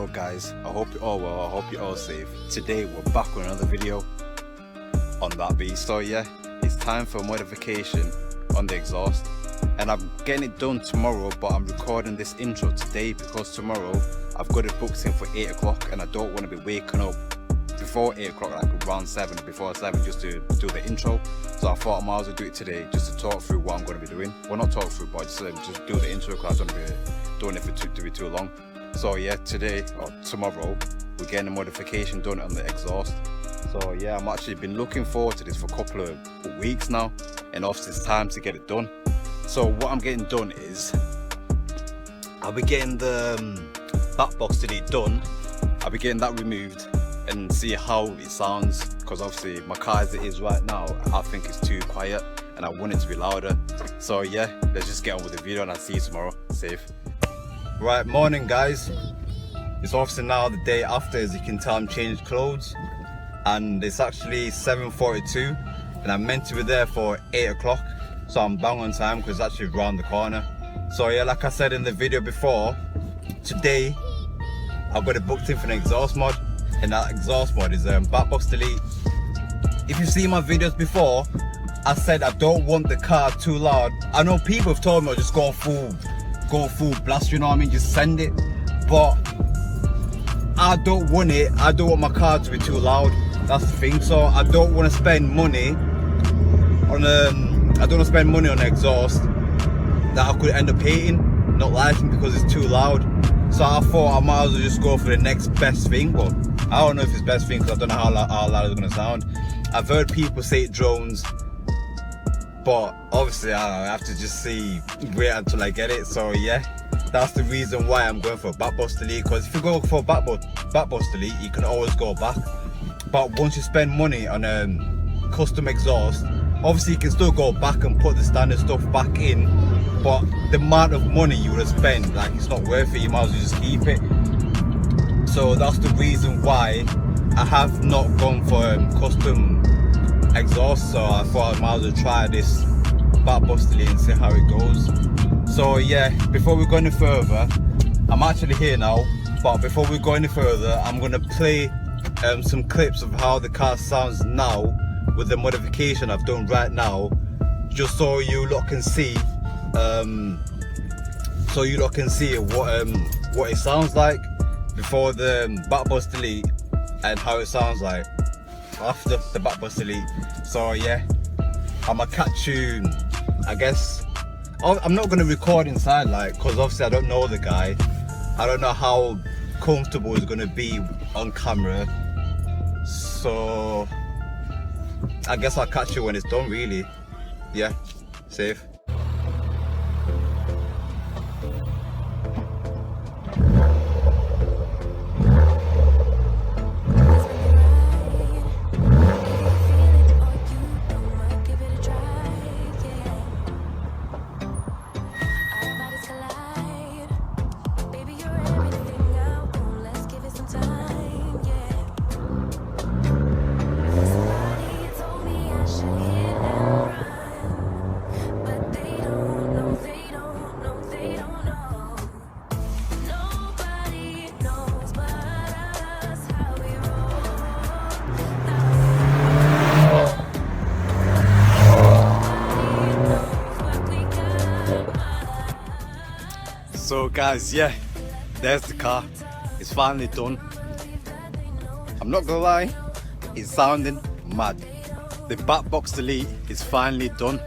Hello guys, I hope you're all well, I hope you're all safe. Today we're back with another video on that beat. So yeah, it's time for a modification on the exhaust, and I'm getting it done tomorrow, but I'm recording this intro today because tomorrow I've got it booked in for 8 o'clock and I don't want to be waking up before 8 o'clock, like around 7, before 7, just to do the intro. So I thought I might as well do it today just to talk through what I'm going to be doing. Well, not talk through, but just do the intro because I don't want to be doing it for to be too long. So yeah, today or tomorrow we're getting a modification done on the exhaust. So yeah, I'm actually been looking forward to this for a couple of weeks now, and obviously it's time to get it done. So what I'm getting done is I'll be getting the back box delete done. I'll be getting that removed and see how it sounds, because obviously my car as it is right now, I think it's too quiet and I want it to be louder. So yeah, let's just get on with the video and I'll see you tomorrow. Safe. Right, morning guys. It's obviously now the day after. As you can tell, I'm changed clothes and it's actually 7:42 and I'm meant to be there for 8 o'clock, so I'm bang on time because it's actually around the corner. So yeah, like I said in the video before, today I've got it booked in for an exhaust mod, and that exhaust mod is back box delete. If you've seen my videos before, I said I don't want the car too loud. I know people have told me just go full blast, you know what I mean, just send it, but I don't want it. I don't want my car to be too loud. That's the thing. So I don't want to spend money on an exhaust that I could end up hating, not liking because it's too loud. So I thought I might as well just go for the next best thing. But I don't know if it's best thing because I don't know how loud it's gonna sound. I've heard people say drones, but obviously I have to just wait until I get it. So yeah, that's the reason why I'm going for a back box delete, because if you go for a back box delete, you can always go back. But once you spend money on a custom exhaust, obviously you can still go back and put the standard stuff back in, but the amount of money you would have spent, like, it's not worth it. You might as well just keep it. So that's the reason why I have not gone for custom exhaust. So I thought I might as well try this back box delete and see how it goes. So yeah, before we go any further, I'm actually here now, but before we go any further, I'm gonna play some clips of how the car sounds now with the modification I've done right now, just so you lot can see what it sounds like before the back box delete and how it sounds like after the back box delete. So yeah, I'ma catch you, I guess. I'm not gonna record inside, like, because obviously I don't know the guy. I don't know how comfortable it's gonna be on camera. So I guess I'll catch you when it's done, really. Yeah, safe. So guys, yeah, there's the car. It's finally done. I'm not gonna lie, it's sounding mad. The back box delete is finally done.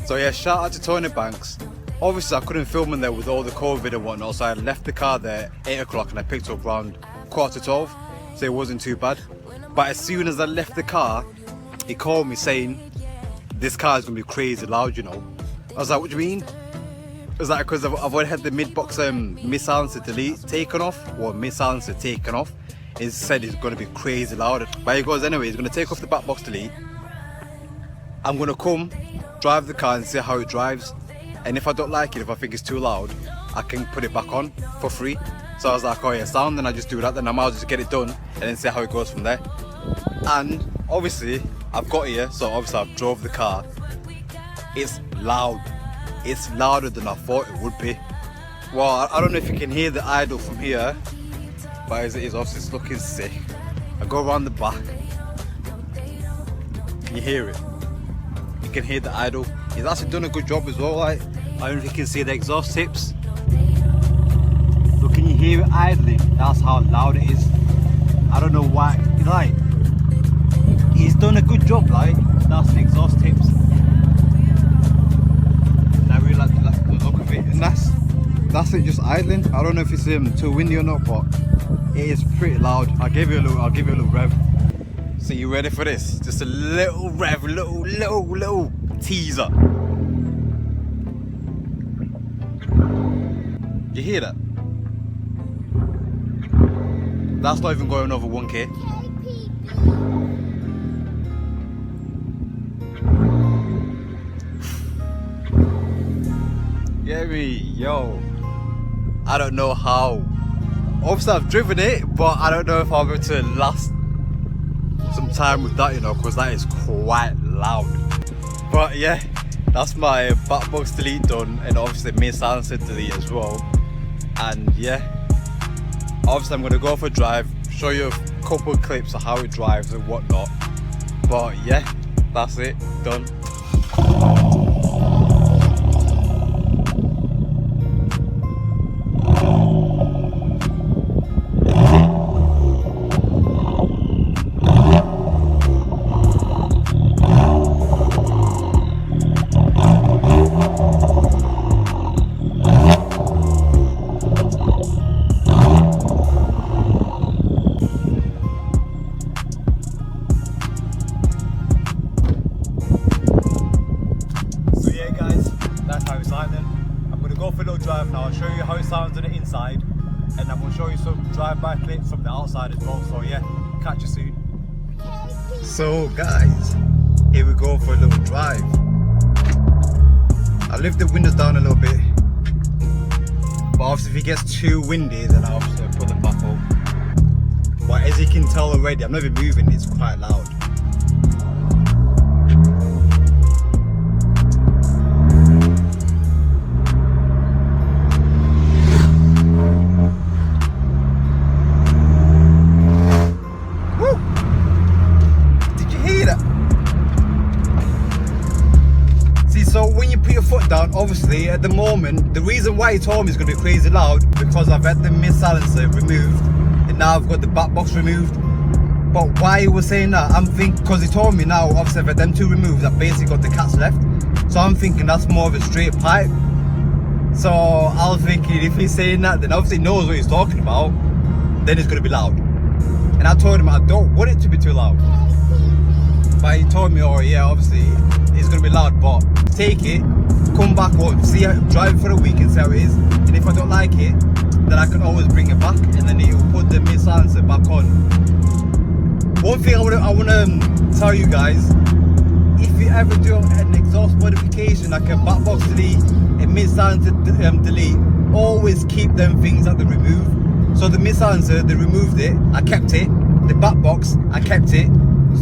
So yeah, shout out to Tony Banks. Obviously I couldn't film in there with all the COVID and whatnot, so I left the car there at 8 o'clock and I picked up around 11:15, so it wasn't too bad. But as soon as I left the car, he called me saying this car is gonna be crazy loud, you know. I was like, what do you mean? It was like, because I've already had the mid-box mid-silencer delete taken off, or mid-silencer taken off. He said it's going to be crazy loud. But he goes, anyway, he's going to take off the back box delete. I'm going to come, drive the car and see how it drives. And if I don't like it, if I think it's too loud, I can put it back on for free. So I was like, oh yeah, sound, then I just do that. Then I might as well just get it done and then see how it goes from there. And obviously, I've got here, so obviously I've drove the car. It's loud. It's louder than I thought it would be. Well, I don't know if you can hear the idle from here, But as it is, obviously it's looking sick. I go around the back. You hear it. You can hear the idle. He's actually done a good job as well. Like, I don't know if you can see the exhaust tips. So can you hear it idling? That's how loud it is. I don't know why. Like, he's done a good job. Like, that's the exhaust tips. And I really like the look of it. And that's it, just idling. I don't know if it's too windy or not, but it is pretty loud. I'll give you a little rev. So you ready for this? Just a little rev, little teaser. You hear that? That's not even going over 1k. Get me, yo. I don't know how. Obviously I've driven it, but I don't know if I'm going to last some time with that, you know, because that is quite loud. But yeah, that's my back box delete done, and obviously main silencer delete as well. And yeah, obviously I'm going to go for a drive, show you a couple of clips of how it drives and whatnot. But yeah, that's it, done. Drive now. I'll show you how it sounds on the inside, and I'm going to show you some drive-by clips from the outside as well. So yeah, catch you soon. So guys, here we go for a little drive. I lift the windows down a little bit, but obviously if it gets too windy then I'll obviously put them back up. But as you can tell already, I'm not even moving, it's quite loud. So when you put your foot down, obviously at the moment, the reason why he told me it's going to be crazy loud, because I've had the mid silencer removed and now I've got the back box removed. But why he was saying that, I'm thinking, because he told me now, obviously I've had them two removed, I've basically got the cats left. So I'm thinking that's more of a straight pipe. So I was thinking, if he's saying that, then obviously he knows what he's talking about, then it's going to be loud. And I told him I don't want it to be too loud. But he told me, oh yeah, obviously it's going to be loud, but take it, come back home, see how, drive it for a week and see how it is. And if I don't like it, then I can always bring it back and then he'll put the mid silencer back on. One thing I want to tell you guys, if you ever do an exhaust modification like a back box delete, a mid silencer delete, always keep them things that they remove. So the mid silencer, they removed it, I kept it. The back box, I kept it.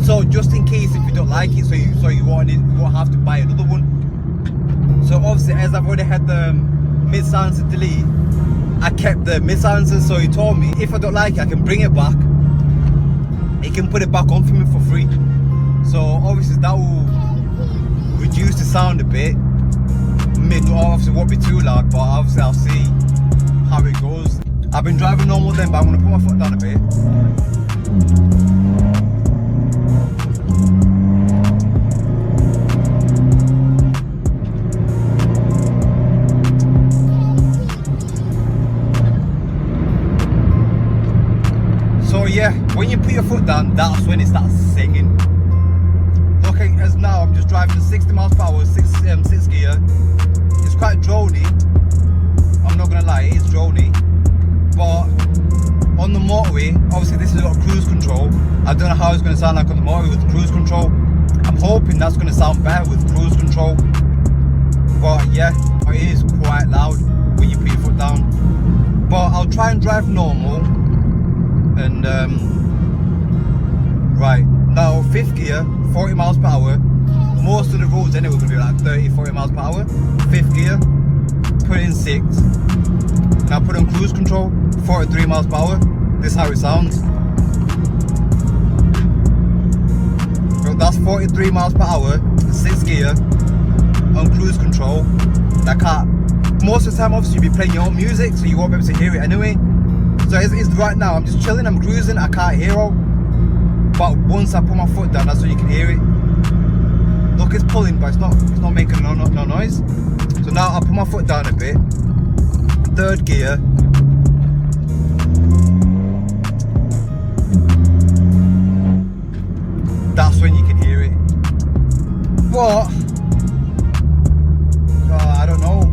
So just in case if you don't like it, so you won't have to buy another one. So obviously, as I've already had the mid silencer delete, I kept the mid silencer. So he told me if I don't like it, I can bring it back. He can put it back on for me for free. So obviously that will reduce the sound a bit. Obviously won't be too loud, but obviously I'll see how it goes. I've been driving normal then, but I'm gonna put my foot down a bit. So yeah, when you put your foot down, that's when it starts singing. Looking as now, I'm just driving at 60 miles per hour, 6 gear. It's quite drony. I'm not gonna lie, it's drony. But on the motorway, obviously this has got cruise control. I don't know how it's gonna sound like on the motorway with cruise control. I'm hoping that's gonna sound better with cruise control. But yeah, it is quite loud when you put your foot down. But I'll try and drive normal. And right now 5th gear, 40 miles per hour. Most of the roads anyway will be like 30-40 miles per hour. 5th gear, put in 6. Now put on cruise control, 43 miles per hour. This is how it sounds. So that's 43 miles per hour, 6th gear, on cruise control. Most of the time obviously you'll be playing your own music, so you won't be able to hear it anyway. So it's right now, I'm just chilling, I'm cruising, I can't hear it. But once I put my foot down, that's when you can hear it. Look, it's pulling, but it's not making no noise. So now I'll put my foot down a bit. 3rd gear. That's when you can hear it. But I don't know.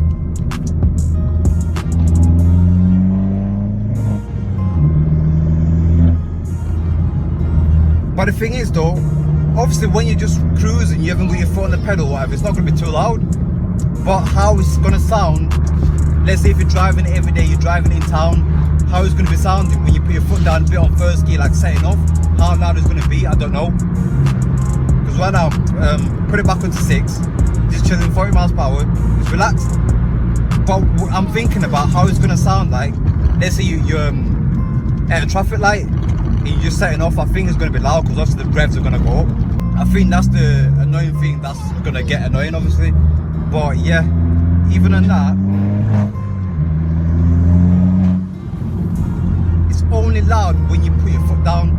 But the thing is though, obviously when you're just cruising, you haven't got your foot on the pedal or whatever, it's not going to be too loud. But how it's going to sound, let's say if you're driving every day, you're driving in town, how it's going to be sounding when you put your foot down a bit on 1st gear, like setting off, how loud it's going to be, I don't know. Because right now, put it back onto 6, just chilling 40 miles per hour, just relaxed. But I'm thinking about how it's going to sound like, let's say you're at a traffic light, and you're just setting off. I think it's going to be loud because obviously the revs are going to go up. I think that's the annoying thing that's going to get annoying obviously. But yeah, even on that, it's only loud when you put your foot down.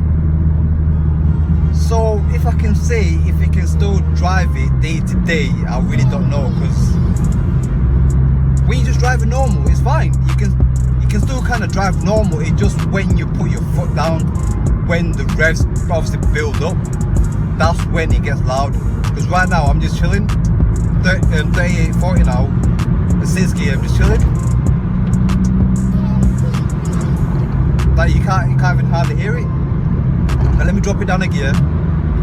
So if I can say if you can still drive it day to day, I really don't know, because when you just drive it normal, it's fine. You can still kind of drive normal. It's just when you put your foot down, when the revs obviously build up, that's when it gets loud. Because right now I'm just chilling, 38, 40 now, the 6th gear, I'm just chilling. Like you can't even hardly hear it. Now let me drop it down a gear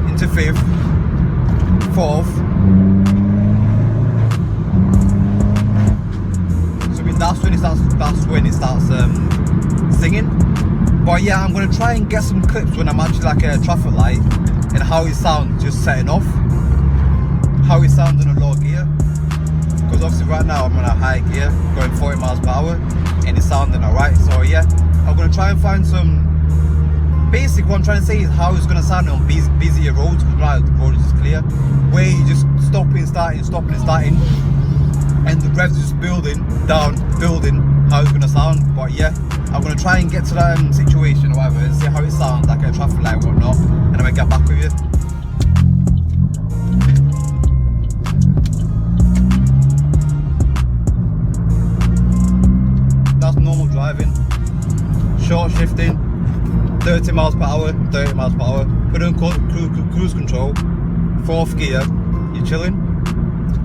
into 5th, 4th. So I mean that's when it starts singing. But yeah, I'm gonna try and get some clips when I'm actually like at a traffic light and how it sounds just setting off, how it sounds in a low gear. Because obviously right now I'm on a high gear, going 40 miles per hour, and it's sounding alright. So yeah, I'm gonna try and find some. Basically, what I'm trying to say is how it's gonna sound on busier roads, because right, the road is just clear, where you just stopping and starting, and the revs just building, how it's gonna sound. But yeah, I'm gonna try and get to that situation or whatever and see how it sounds like a traffic light or whatnot, and then I'll get back with you. That's normal driving, short shifting, 30 miles per hour, 30 miles per hour. Put on cruise control, 4th gear, you're chilling,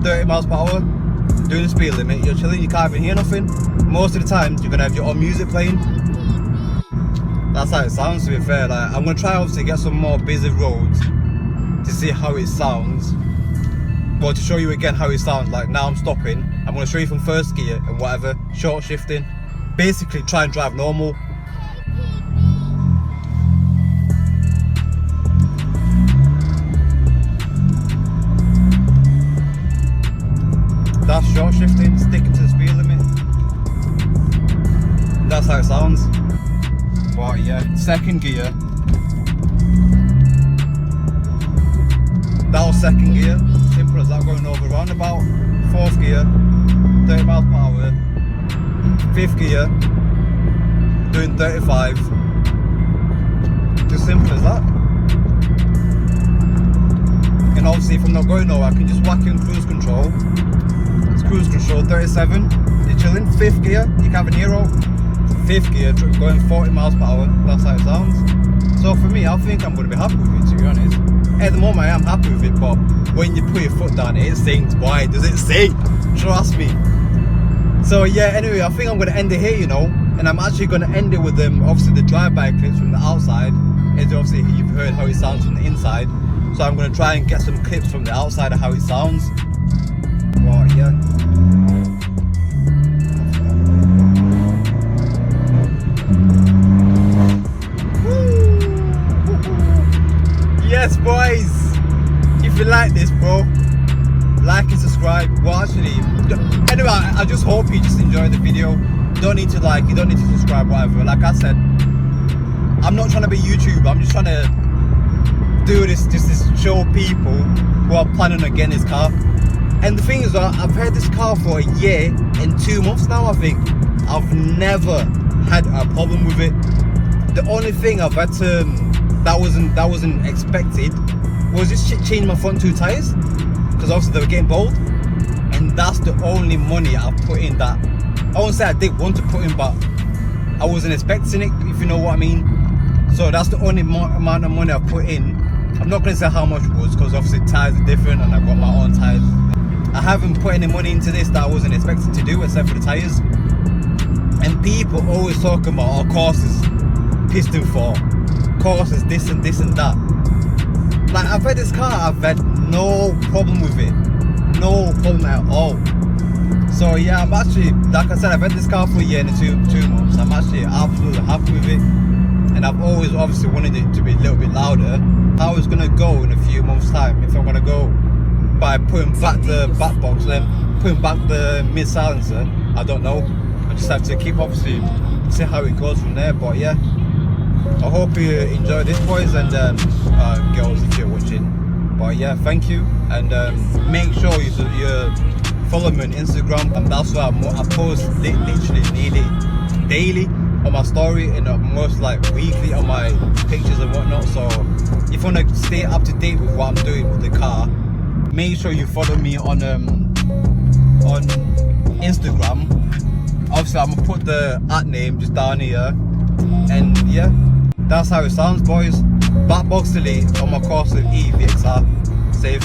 30 miles per hour, doing the speed limit, you're chilling, you can't even hear nothing. Most of the time you're gonna have your own music playing. That's how it sounds, to be fair. Like, I'm gonna try obviously get some more busy roads to see how it sounds. But to show you again how it sounds, like now I'm stopping, I'm gonna show you from 1st gear and whatever, short shifting, basically try and drive normal. That's short shifting, sticking to the speed limit. That's how it sounds. But yeah, 2nd gear. That was 2nd gear, simple as that, going over roundabout. 4th gear, 30 miles per hour. 5th gear, doing 35. Just simple as that. And obviously if I'm not going nowhere, I can just whack in cruise control. Cruise control 37, you're chilling. 5th gear, you can have an ear out. 5th gear, going 40 miles per hour, that's how it sounds. So for me, I think I'm going to be happy with it, to be honest. At the moment I am happy with it, but when you put your foot down, it sings. Why does it sing? Trust me. So yeah, anyway, I think I'm going to end it here, you know, and I'm actually going to end it with obviously the drive-by clips from the outside, as obviously you've heard how it sounds from the inside. So I'm going to try and get some clips from the outside of how it sounds. But yeah. Yes, boys. If you like this, bro, like and subscribe. Well, actually, anyway, I just hope you just enjoy the video. You don't need to like, you don't need to subscribe, whatever. Like I said, I'm not trying to be YouTuber, I'm just trying to do this just to show people who are planning on getting this car. And the thing is, I've had this car for a year and 2 months now, I think. I've never had a problem with it. The only thing I've had to that wasn't expected was just change my front 2 tires, because obviously they were getting bald, and that's the only money I've put in. That I won't say I did want to put in, but I wasn't expecting it, if you know what I mean. So that's the only amount of money I've put in. I'm not going to say how much it was, because obviously tires are different and I've got my own tires. I haven't put any money into this that I wasn't expecting to do, except for the tires. And people always talking about, oh, courses, piston for, courses, this and that. Like, I've had this car, I've had no problem with it, no problem at all. So yeah, I'm actually, like I said, I've had this car for a year and 2 months. I'm actually absolutely happy with it, and I've always obviously wanted it to be a little bit louder. How it's gonna go in a few months' time, if I'm gonna go by putting back the back box, then putting back the mid silencer, I don't know. I just have to keep, obviously, see how it goes from there. But yeah, I hope you enjoy this, boys and girls, if you're watching. But yeah, thank you, and make sure you follow me on Instagram, and that's where I post literally nearly daily on my story, and most like weekly on my pictures and whatnot. So if you want to stay up to date with what I'm doing with the car, make sure you follow me on Instagram. Obviously, I'm gonna put the @name just down here, and yeah, that's how it sounds, boys. Back box delete on my Corsa E VXR. Save.